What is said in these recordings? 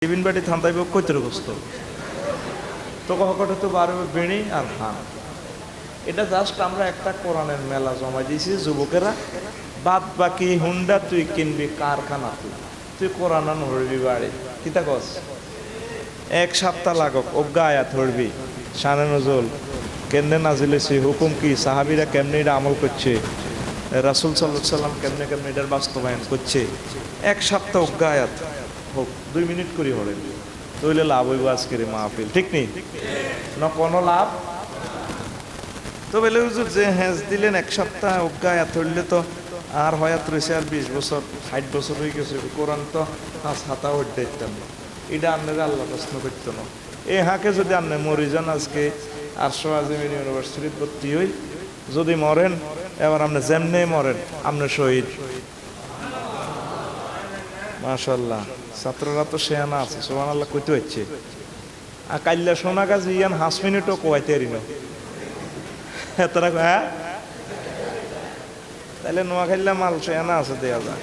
Tiffin বাটি থান্তাইব কইতে গোস্ত তো কখটা তো বারবে বেড়ি আর ধান। এটা জাস্ট আমরা একটা কোরআনের মেলা জমা দিয়েছি যুবকেরা। বাদ বাকি হুন্ডা তুই কিনবি কারখানা, তুই কোরআন ধরবি বাড়ি কিতা কস। এক সপ্তাহ লাগক অজ্ঞা আয়াত ধরবি, শানে নজল কেমনে নাজিলেছি, হুকুম কি, সাহাবিরা কেমনে এটা আমল করছে, রাসূল সাল্লাল্লাহু আলাইহি সাল্লাম কেমনে কেমনে এটার বাস্তবায়ন করছে। এক সপ্তাহ অজ্ঞা আয়াত হোক, 2 মিনিট করি হরে তৈলে লাভ হইব আজকের মাহফিল, ঠিক নেই না কোনো লাভ। তো বলে হুজুর যে হ্যাঁ দিলেন এক সপ্তাহ অজ্ঞা আয়াত হইলে তো আর হয়াত রয়েছে আর 20 বছর 60 বছর হয়ে গেছে, কোরআন তো হাতা উঠতে দিতাম না, এটা আপনারা আল্লাহ প্রশ্ন করত না। এই হাঁকে যদি আপনি মরি যান আজকে আরশো আজিমের ইউনিভার্সিটিতে ভর্তি হই, যদি মরেন এবার আপনি যেমনে মরেন আপনি শহীদ। মাশাআল্লাহ, ছাত্ররা তো শেয়ানা আছে, সুবহানাল্লাহ কইতে হচ্ছে। আর কাইল্লা সোনা গাছ ইয়ান 5 মিনিটও কোয়াইতে পারি না এতটা। হ্যাঁ তাহলে নোয়াখাইল্লা মাল শেয়ানা আছে দেয়া যায়।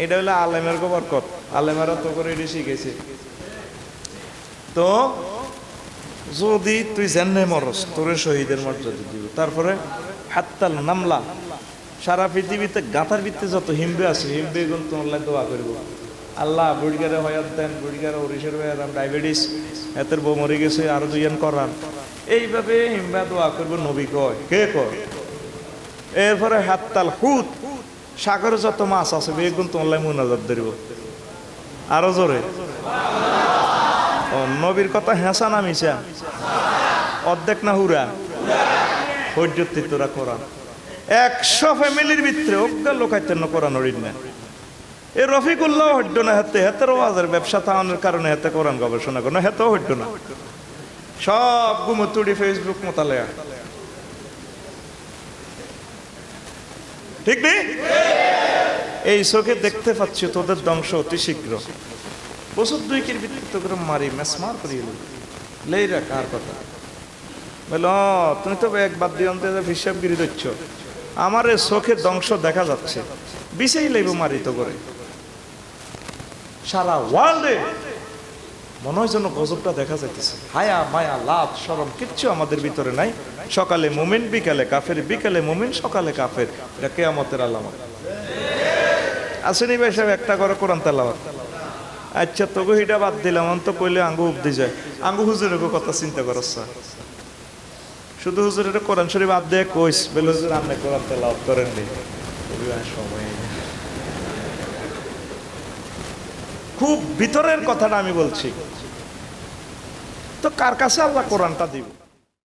এটা হলো আলেমের বরকত, আলেমেরা তো করে এটি শিখেছে। তো যদি তুই জান্নে মরস তোরে শহীদের মর্যাদা দিব। তারপরে হাত্তাল নামলা, সারা পৃথিবীতে গাথার ভিত্তি যত হিম্বে আছে হিম্বে গুণ তোমার দোয়া করব, আল্লাহ বুড়িগারে হয়াত দেন, বুড়িগারে ওরিশের হয়াত ডায়াবেটিস এতের বউ মরে গেছে আরো 2 জন করান, এইভাবে হিম্বা দোয়া করবো। নবী কয়, কে কয়? এরপরে হাত্তাল হুত, সাগরে যত মাছ আছে বেগুন তোমার মুনাজাত ধরব আরো জোরে। ও নবীর কথা হেঁচা না মিশা, অর্ধেক না হুরা হজ্জতি তোরা কোরআন 100 ফ্যামিলির ভিতরে অজ্ঞা লোকাইতেন না কোরআন হরিণ না। এ রফিকুল্লাহ হড্ড না, হাতে হাতের ওয়াজের ব্যবসা থাকানোর কারণে হাতে কোরআন গবেষণা করো না, হেতেও হড্ড না। সব গুমতুড়ি ফেসবুক মোতালেয়া, ঠিক নেই? এই চোখে দেখতে পাচ্ছি তোদের ধ্বংস অতি শীঘ্র। বছর 2 ভিত্তিতে করে মারি মেসমার করিয়ে লেইরা কার কথা বল, তুমি তো এক বাদ দিয়ে অন্তে হিসাবগিরি দিচ্ছ। আমার এই চোখের ধ্বংস দেখা যাচ্ছে, বিষেই লাইব মারি তো করে সারা ওয়ার্ল্ডে মনে হয় যেন গজবটা দেখা যাইতেছে। হায়া মায়া লাভ শরম কিচ্ছু আমাদের ভিতরে নাই। সকালে মুমিন বিকালে কাফের, বিকালে মুমিন সকালে কাফের, এটা কিয়ামতের আলামত। আসেনি ভাই সাহেব একটা করে কোরআন তেলাওয়াত। আচ্ছা তবু এটা বাদ দিলাম, অন্ত কইলে আঙ্গু উপদি যায়। আঙ্গু হুজুরের কথা চিন্তা করছ, শুধু হুজুরের কোরআন শরীফ বাদ দিয়ে কইস বলে হুজুর আপনি কোরআন তেলাওয়াত করেন নি, সময় খুব ভিতরের কথাটা আমি বলছি। তো কার কাছে আল্লাহ কোরআনটা দিব?